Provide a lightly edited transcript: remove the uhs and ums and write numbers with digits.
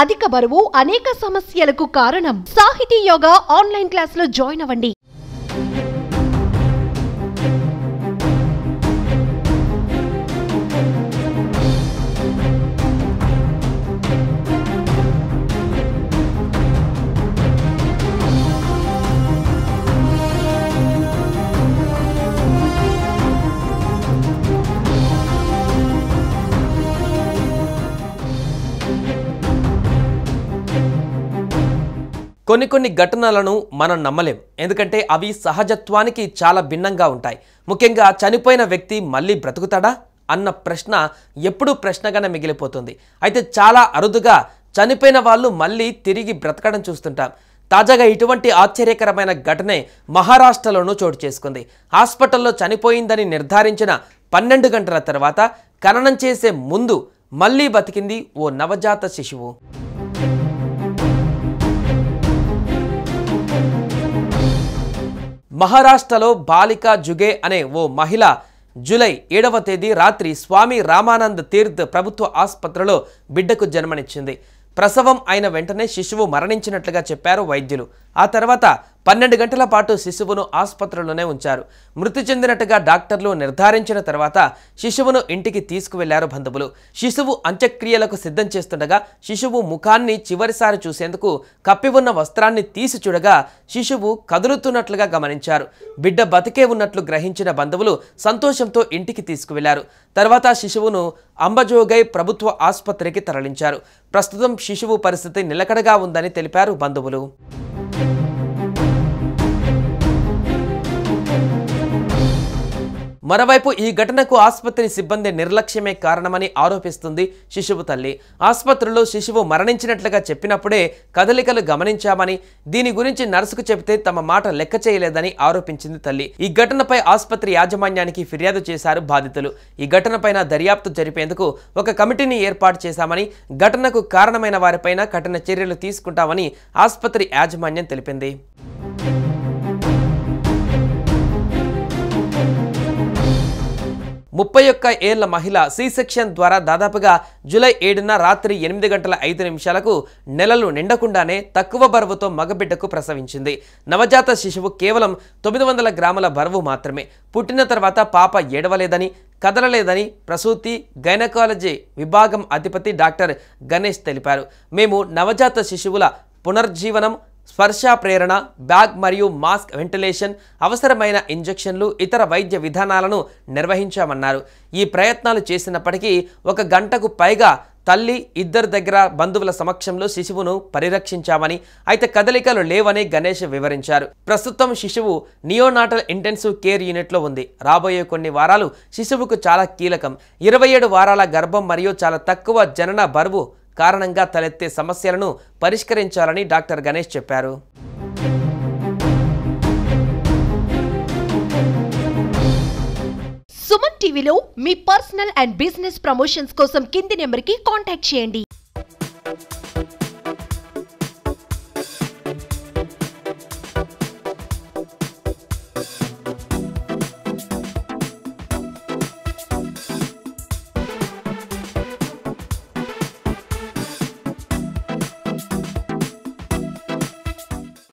అధిక బరువు అనేక సమస్యలకు కారణం. సాహితీ యోగా ఆన్లైన్ క్లాసులో జాయిన్ అవ్వండి. కొన్ని ఘటనలను మనం నమ్మలేం, ఎందుకంటే అవి సహజత్వానికి చాలా భిన్నంగా ఉంటాయి. ముఖ్యంగా చనిపోయిన వ్యక్తి మళ్ళీ బ్రతుకుతాడా అన్న ప్రశ్న ఎప్పుడూ ప్రశ్నగానే మిగిలిపోతుంది. అయితే చాలా అరుదుగా చనిపోయిన వాళ్ళు మళ్ళీ తిరిగి బ్రతకడం చూస్తుంటాం. తాజాగా ఇటువంటి ఆశ్చర్యకరమైన ఘటనే మహారాష్ట్రలోనూ చోటు చేసుకుంది. హాస్పిటల్లో చనిపోయిందని నిర్ధారించిన 12 గంటల తర్వాత ఖననం చేసే ముందు మళ్ళీ బతికింది ఓ నవజాత శిశువు. మహారాష్ట్రలో బాలికా జుగే అనే ఓ మహిళ జూలై 7వ తేదీ రాత్రి స్వామి రామానంద్ తీర్థ్ ప్రభుత్వ ఆసుపత్రిలో బిడ్డకు జన్మనిచ్చింది. ప్రసవం అయిన వెంటనే శిశువు మరణించినట్లుగా చెప్పారు వైద్యులు. ఆ తర్వాత 12 గంటల పాటు శిశువును ఆసుపత్రిలోనే ఉంచారు. మృతి చెందినట్టుగా డాక్టర్లు నిర్ధారించిన తర్వాత శిశువును ఇంటికి తీసుకువెళ్లారు బంధువులు. శిశువు అంత్యక్రియలకు సిద్ధం చేస్తుండగా శిశువు ముఖాన్ని చివరిసారి చూసేందుకు కప్పి ఉన్న వస్త్రాన్ని తీసి చూడగా శిశువు కదులుతున్నట్లుగా గమనించారు. బిడ్డ బతికే ఉన్నట్లు గ్రహించిన బంధువులు సంతోషంతో ఇంటికి తీసుకువెళ్లారు. తర్వాత శిశువును అంబజోగై ప్రభుత్వ ఆసుపత్రికి తరలించారు. ప్రస్తుతం శిశువు పరిస్థితి నిలకడగా ఉందని తెలిపారు బంధువులు. మరోవైపు ఈ ఘటనకు ఆసుపత్రి సిబ్బంది నిర్లక్ష్యమే కారణమని ఆరోపిస్తుంది శిశువు తల్లి. ఆసుపత్రిలో శిశువు మరణించినట్లుగా చెప్పినప్పుడే కదలికలు గమనించామని, దీని గురించి నర్సుకు చెబితే తమ మాట లెక్క చేయలేదని ఆరోపించింది తల్లి. ఈ ఘటనపై ఆసుపత్రి యాజమాన్యానికి ఫిర్యాదు చేశారు బాధితులు. ఈ ఘటనపైన దర్యాప్తు జరిపేందుకు ఒక కమిటీని ఏర్పాటు చేశామని, ఘటనకు కారణమైన వారిపైన కఠిన చర్యలు తీసుకుంటామని ఆసుపత్రి యాజమాన్యం తెలిపింది. 31 ఏళ్ల మహిళ సి సెక్షన్ ద్వారా దాదాపుగా జూలై 7న రాత్రి 8 గంటల 5 నిమిషాలకు నెలలు నిండకుండానే తక్కువ బరువుతో మగబిడ్డకు ప్రసవించింది. నవజాత శిశువు కేవలం 900 గ్రాముల బరువు మాత్రమే. పుట్టిన తర్వాత పాప ఏడవలేదని, కదలలేదని ప్రసూతి గైనకాలజీ విభాగం అధిపతి డాక్టర్ గణేష్ తెలిపారు. మేము నవజాత శిశువుల పునర్జీవనం, స్పర్శ ప్రేరణ, బ్యాగ్ మరియు మాస్క్, వెంటిలేషన్, అవసరమైన ఇంజెక్షన్లు, ఇతర వైద్య విధానాలను నిర్వహించామన్నారు. ఈ ప్రయత్నాలు చేసినప్పటికీ 1 గంటకు పైగా తల్లి, ఇద్దరు దగ్గర బంధువుల సమక్షంలో శిశువును పరిరక్షించామని, అయితే కదలికలు లేవని గణేష్ వివరించారు. ప్రస్తుతం శిశువు నియోనాటల్ ఇంటెన్సివ్ కేర్ యూనిట్లో ఉంది. రాబోయే కొన్ని వారాలు శిశువుకు చాలా కీలకం. 27 వారాల గర్భం మరియు చాలా తక్కువ జనన బరువు కారణంగా తలెత్తే సమస్యలను పరిష్కరించాలని డాక్టర్ గణేష్ చెప్పారు. సుమన్ టీవీలో మీ పర్సనల్ అండ్ బిజినెస్ ప్రమోషన్స్ కోసం కింది నెంబర్కి కాంటాక్ట్ చేయండి.